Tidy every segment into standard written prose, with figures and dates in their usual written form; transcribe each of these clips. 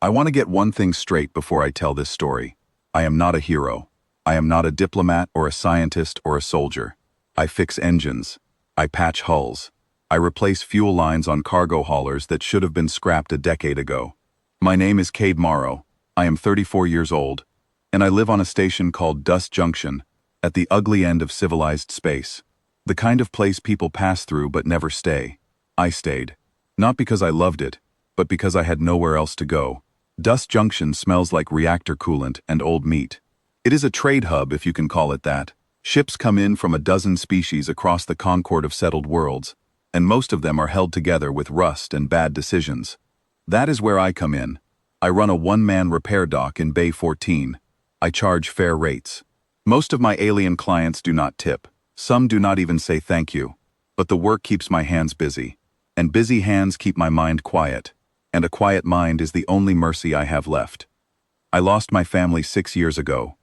I want to get one thing straight before I tell this story. I am not a hero. I am not a diplomat or a scientist or a soldier. I fix engines. I patch hulls. I replace fuel lines on cargo haulers that should have been scrapped a decade ago. My name is Cade Morrow. I am 34 years old, and I live on a station called Dust Junction, at the ugly end of civilized space. The kind of place people pass through but never stay. I stayed. Not because I loved it, but because I had nowhere else to go. Dust Junction smells like reactor coolant and old meat. It is a trade hub, if you can call it that. Ships come in from a dozen species across the concord of settled worlds, and most of them are held together with rust and bad decisions. That is where I come in. I run a one-man repair dock in Bay 14. I charge fair rates. Most of my alien clients do not tip. Some do not even say thank you. But the work keeps my hands busy. And busy hands keep my mind quiet. And a quiet mind is the only mercy I have left. I lost my family 6 years ago.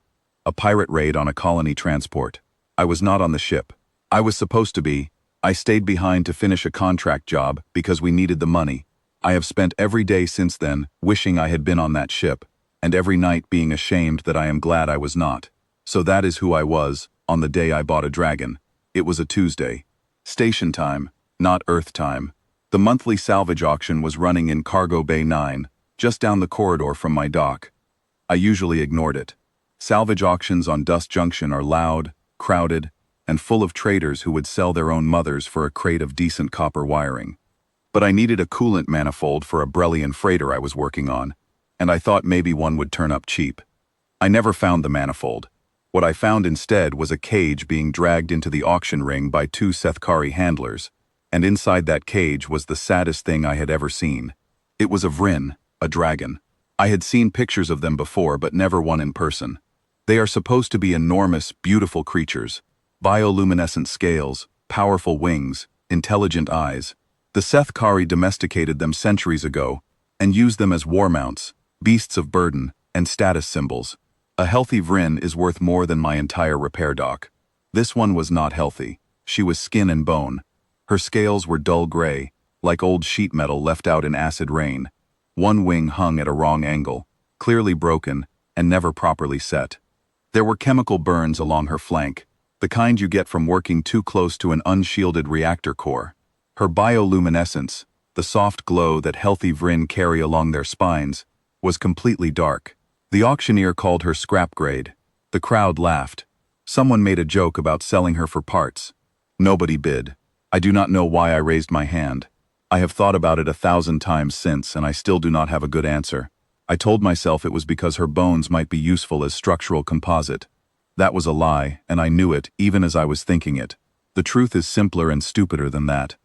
A pirate raid on a colony transport. I was not on the ship. I was supposed to be. I stayed behind to finish a contract job because we needed the money. I have spent every day since then wishing I had been on that ship, and every night being ashamed that I am glad I was not. So that is who I was, on the day I bought a dragon. It was a Tuesday. Station time, not Earth time. The monthly salvage auction was running in Cargo Bay 9, just down the corridor from my dock. I usually ignored it. Salvage auctions on Dust Junction are loud, crowded, and full of traders who would sell their own mothers for a crate of decent copper wiring. But I needed a coolant manifold for a Brellian freighter I was working on, and I thought maybe one would turn up cheap. I never found the manifold. What I found instead was a cage being dragged into the auction ring by 2 Sethkari handlers, and inside that cage was the saddest thing I had ever seen. It was a Vryn, a dragon. I had seen pictures of them before, but never one in person. They are supposed to be enormous, beautiful creatures. Bioluminescent scales, powerful wings, intelligent eyes. The Sethkari domesticated them centuries ago and used them as war mounts, beasts of burden, and status symbols. A healthy Vryn is worth more than my entire repair dock. This one was not healthy. She was skin and bone. Her scales were dull gray, like old sheet metal left out in acid rain. One wing hung at a wrong angle, clearly broken, and never properly set. There were chemical burns along her flank, the kind you get from working too close to an unshielded reactor core. Her bioluminescence, the soft glow that healthy Vryn carry along their spines, was completely dark. The auctioneer called her scrap grade. The crowd laughed. Someone made a joke about selling her for parts. Nobody bid. I do not know why I raised my hand. I have thought about it 1,000 times since, and I still do not have a good answer. I told myself it was because her bones might be useful as structural composite. That was a lie, and I knew it even as I was thinking it. The truth is simpler and stupider than that.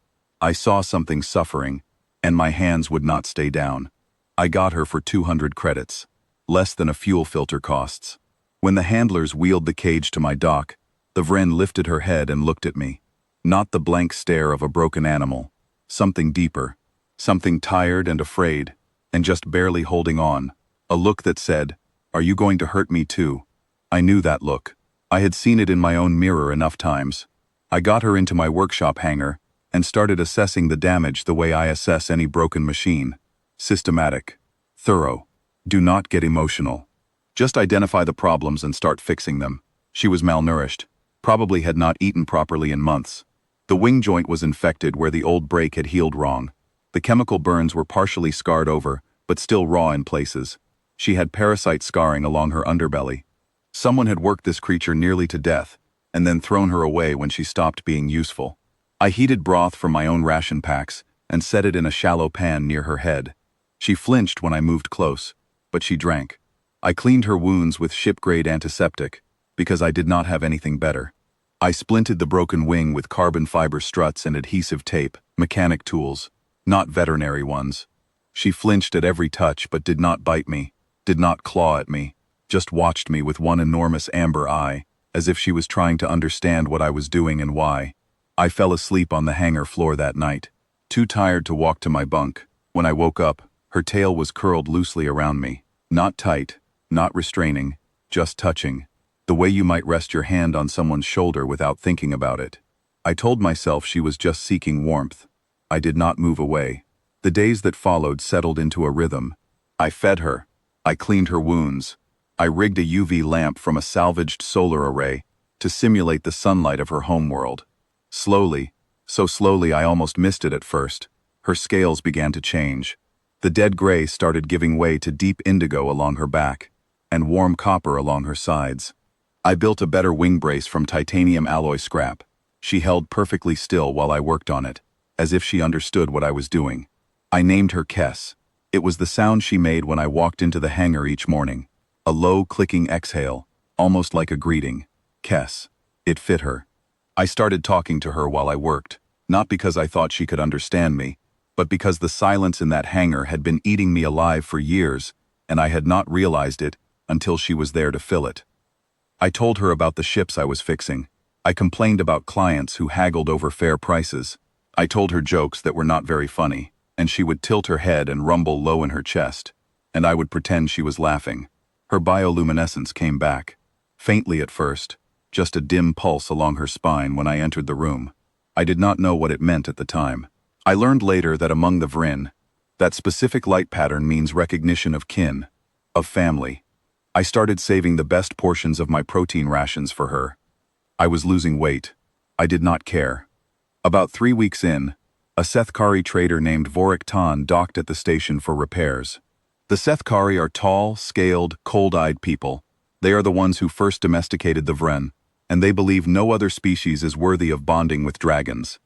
I saw something suffering, and my hands would not stay down. I got her for 200 credits, less than a fuel filter costs. When the handlers wheeled the cage to my dock, the Vryn lifted her head and looked at me. Not the blank stare of a broken animal. Something deeper. Something tired and afraid, and just barely holding on. A look that said, "Are you going to hurt me too?" I knew that look. I had seen it in my own mirror enough times. I got her into my workshop hangar and started assessing the damage the way I assess any broken machine. Systematic. Thorough. Do not get emotional. Just identify the problems and start fixing them. She was malnourished. Probably had not eaten properly in months. The wing joint was infected where the old break had healed wrong. The chemical burns were partially scarred over, but still raw in places. She had parasite scarring along her underbelly. Someone had worked this creature nearly to death, and then thrown her away when she stopped being useful. I heated broth from my own ration packs and set it in a shallow pan near her head. She flinched when I moved close, but she drank. I cleaned her wounds with ship-grade antiseptic, because I did not have anything better. I splinted the broken wing with carbon fiber struts and adhesive tape, mechanic tools, not veterinary ones. She flinched at every touch but did not bite me, did not claw at me, just watched me with one enormous amber eye, as if she was trying to understand what I was doing and why. I fell asleep on the hangar floor that night, too tired to walk to my bunk. When I woke up, her tail was curled loosely around me, not tight, not restraining, just touching. The way you might rest your hand on someone's shoulder without thinking about it. I told myself she was just seeking warmth. I did not move away. The days that followed settled into a rhythm. I fed her. I cleaned her wounds. I rigged a UV lamp from a salvaged solar array to simulate the sunlight of her homeworld. Slowly, so slowly I almost missed it at first, her scales began to change. The dead gray started giving way to deep indigo along her back, and warm copper along her sides. I built a better wing brace from titanium alloy scrap. She held perfectly still while I worked on it, as if she understood what I was doing. I named her Kess. It was the sound she made when I walked into the hangar each morning. A low, clicking exhale, almost like a greeting. Kess. It fit her. I started talking to her while I worked, not because I thought she could understand me, but because the silence in that hangar had been eating me alive for years, and I had not realized it until she was there to fill it. I told her about the ships I was fixing. I complained about clients who haggled over fair prices. I told her jokes that were not very funny, and she would tilt her head and rumble low in her chest, and I would pretend she was laughing. Her bioluminescence came back. Faintly at first, just a dim pulse along her spine when I entered the room. I did not know what it meant at the time. I learned later that among the Vrin, that specific light pattern means recognition of kin, of family. I started saving the best portions of my protein rations for her. I was losing weight. I did not care. About 3 weeks in, a Sethkari trader named Vorik Tan docked at the station for repairs. The Sethkari are tall, scaled, cold-eyed people. They are the ones who first domesticated the Vren, and they believe no other species is worthy of bonding with dragons.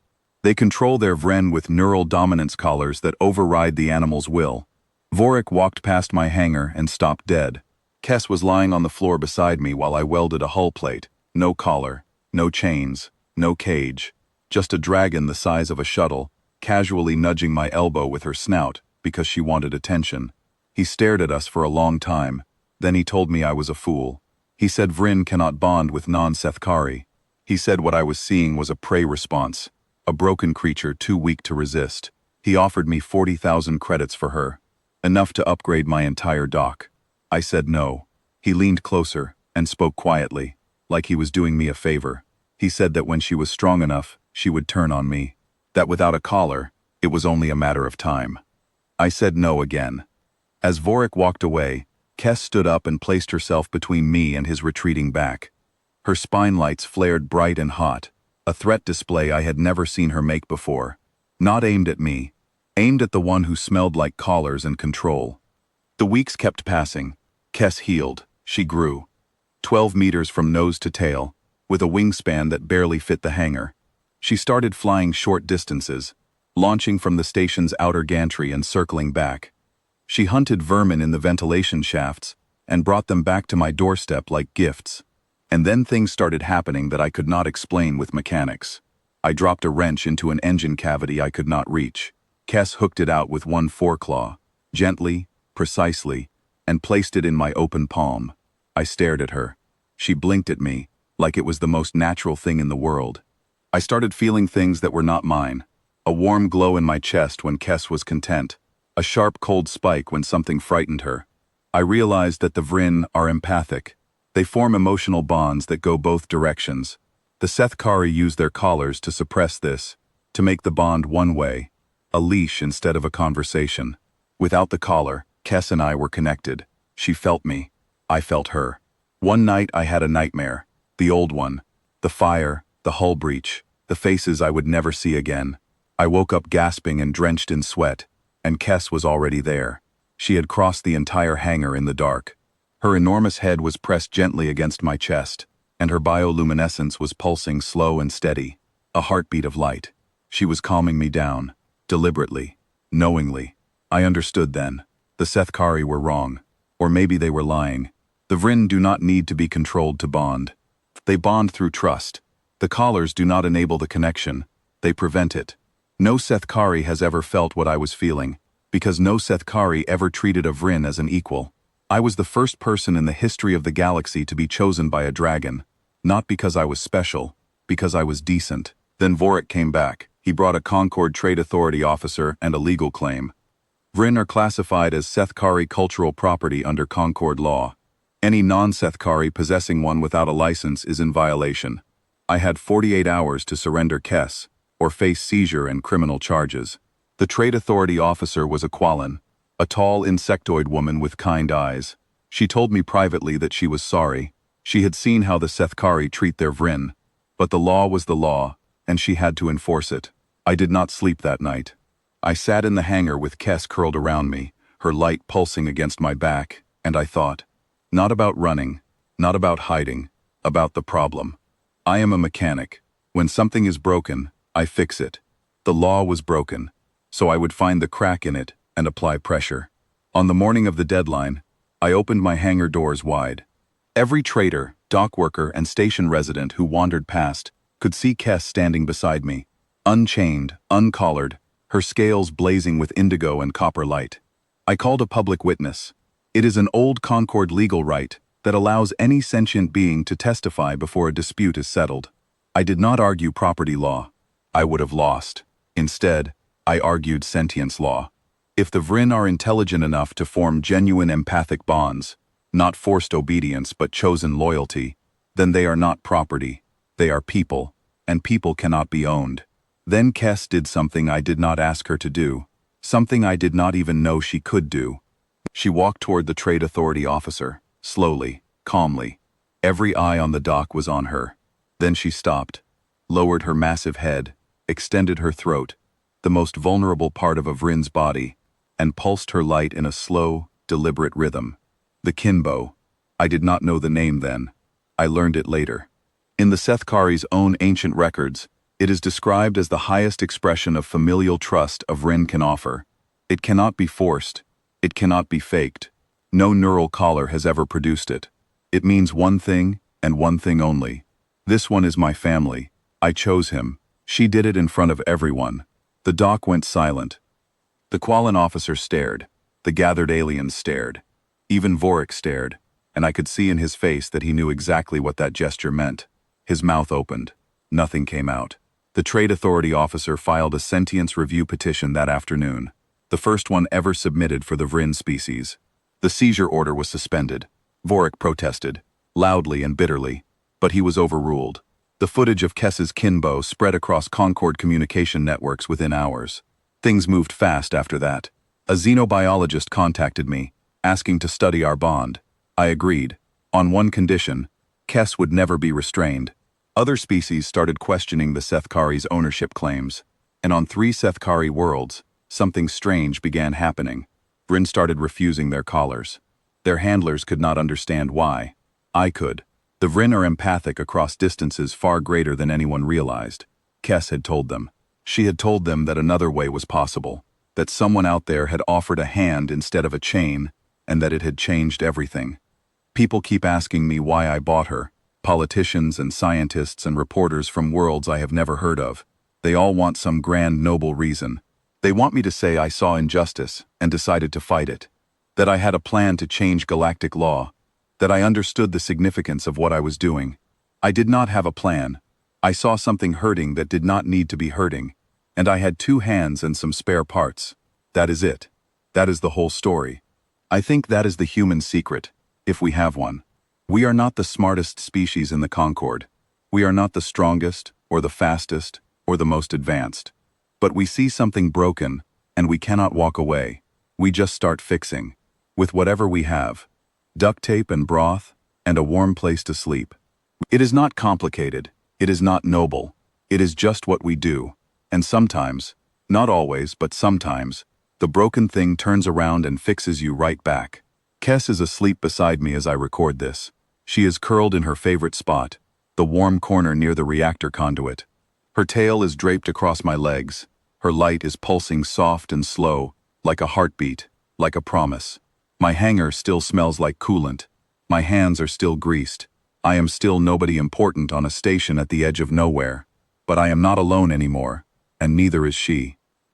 They control their Vren with neural dominance collars that override the animal's will. Vorik walked past my hangar and stopped dead. Kess was lying on the floor beside me while I welded a hull plate. No collar, no chains, no cage. Just a dragon the size of a shuttle, casually nudging my elbow with her snout because she wanted attention. He stared at us for a long time. Then he told me I was a fool. He said Vrin cannot bond with non-Sethkari. He said what I was seeing was a prey response, a broken creature too weak to resist. He offered me 40,000 credits for her, enough to upgrade my entire dock. I said no. He leaned closer and spoke quietly, like he was doing me a favor. He said that when she was strong enough, she would turn on me. That without a collar, it was only a matter of time. I said no again. As Vorik walked away, Kess stood up and placed herself between me and his retreating back. Her spine lights flared bright and hot, a threat display I had never seen her make before. Not aimed at me, aimed at the one who smelled like collars and control. The weeks kept passing. Kess healed. She grew. 12 meters from nose to tail, with a wingspan that barely fit the hangar. She started flying short distances, launching from the station's outer gantry and circling back. She hunted vermin in the ventilation shafts and brought them back to my doorstep like gifts. And then things started happening that I could not explain with mechanics. I dropped a wrench into an engine cavity I could not reach. Kess hooked it out with one foreclaw, gently, precisely, and placed it in my open palm. I stared at her. She blinked at me, like it was the most natural thing in the world. I started feeling things that were not mine. A warm glow in my chest when Kess was content. A sharp cold spike when something frightened her. I realized that the Vrin are empathic. They form emotional bonds that go both directions. The Sethkari use their collars to suppress this, to make the bond one way, a leash instead of a conversation. Without the collar, Kess and I were connected. She felt me. I felt her. One night I had a nightmare. The old one. The fire, the hull breach, the faces I would never see again. I woke up gasping and drenched in sweat, and Kess was already there. She had crossed the entire hangar in the dark. Her enormous head was pressed gently against my chest, and her bioluminescence was pulsing slow and steady, a heartbeat of light. She was calming me down, deliberately, knowingly. I understood then. The Sethkari were wrong. Or maybe they were lying. The Vrin do not need to be controlled to bond. They bond through trust. The collars do not enable the connection. They prevent it. No Sethkari has ever felt what I was feeling, because no Sethkari ever treated a Vrin as an equal. I was the first person in the history of the galaxy to be chosen by a dragon, not because I was special, because I was decent. Then Vorik came back. He brought a Concord Trade Authority officer and a legal claim. Vrin are classified as Sethkari cultural property under Concord law. Any non-Sethkari possessing one without a license is in violation. I had 48 hours to surrender Kess, or face seizure and criminal charges. The Trade Authority officer was a Quallen. A tall insectoid woman with kind eyes. She told me privately that she was sorry. She had seen how the Sethkari treat their Vryn. But the law was the law, and she had to enforce it. I did not sleep that night. I sat in the hangar with Kess curled around me, her light pulsing against my back, and I thought, not about running, not about hiding, about the problem. I am a mechanic. When something is broken, I fix it. The law was broken, so I would find the crack in it and apply pressure. On the morning of the deadline, I opened my hangar doors wide. Every trader, dock worker, and station resident who wandered past could see Kess standing beside me, unchained, uncollared, her scales blazing with indigo and copper light. I called a public witness. It is an old Concord legal right that allows any sentient being to testify before a dispute is settled. I did not argue property law. I would have lost. Instead, I argued sentience law. If the Vryn are intelligent enough to form genuine empathic bonds, not forced obedience but chosen loyalty, then they are not property. They are people, and people cannot be owned. Then Kess did something I did not ask her to do, something I did not even know she could do. She walked toward the trade authority officer, slowly, calmly. Every eye on the dock was on her. Then she stopped, lowered her massive head, extended her throat, the most vulnerable part of a Vryn's body, and pulsed her light in a slow, deliberate rhythm. The Kinbo. I did not know the name then. I learned it later. In the Sethkari's own ancient records, it is described as the highest expression of familial trust a Vryn can offer. It cannot be forced. It cannot be faked. No neural collar has ever produced it. It means one thing, and one thing only. This one is my family. I chose him. She did it in front of everyone. The dock went silent. The Quallen officer stared. The gathered aliens stared. Even Vorik stared, and I could see in his face that he knew exactly what that gesture meant. His mouth opened. Nothing came out. The trade authority officer filed a sentience review petition that afternoon, the first one ever submitted for the Vryn species. The seizure order was suspended. Vorik protested, loudly and bitterly, but he was overruled. The footage of Kess's Kinbo spread across Concord communication networks within hours. Things moved fast after that. A xenobiologist contacted me, asking to study our bond. I agreed. On one condition: Kess would never be restrained. Other species started questioning the Sethkari's ownership claims, and on 3 Sethkari worlds, something strange began happening. Vryn started refusing their collars. Their handlers could not understand why. I could. The Vryn are empathic across distances far greater than anyone realized. Kess had told them. She had told them that another way was possible, that someone out there had offered a hand instead of a chain, and that it had changed everything. People keep asking me why I bought her. Politicians and scientists and reporters from worlds I have never heard of. They all want some grand noble reason. They want me to say I saw injustice and decided to fight it, that I had a plan to change galactic law, that I understood the significance of what I was doing. I did not have a plan. I saw something hurting that did not need to be hurting, and I had 2 hands and some spare parts. That is it. That is the whole story. I think that is the human secret, if we have one. We are not the smartest species in the Concord. We are not the strongest, or the fastest, or the most advanced. But we see something broken, and we cannot walk away. We just start fixing. With whatever we have. Duct tape and broth, and a warm place to sleep. It is not complicated. It is not noble. It is just what we do. And sometimes, not always, but sometimes, the broken thing turns around and fixes you right back. Kess is asleep beside me as I record this. She is curled in her favorite spot, the warm corner near the reactor conduit. Her tail is draped across my legs. Her light is pulsing soft and slow, like a heartbeat, like a promise. My hangar still smells like coolant. My hands are still greased. I am still nobody important on a station at the edge of nowhere. But I am not alone anymore, and neither is she.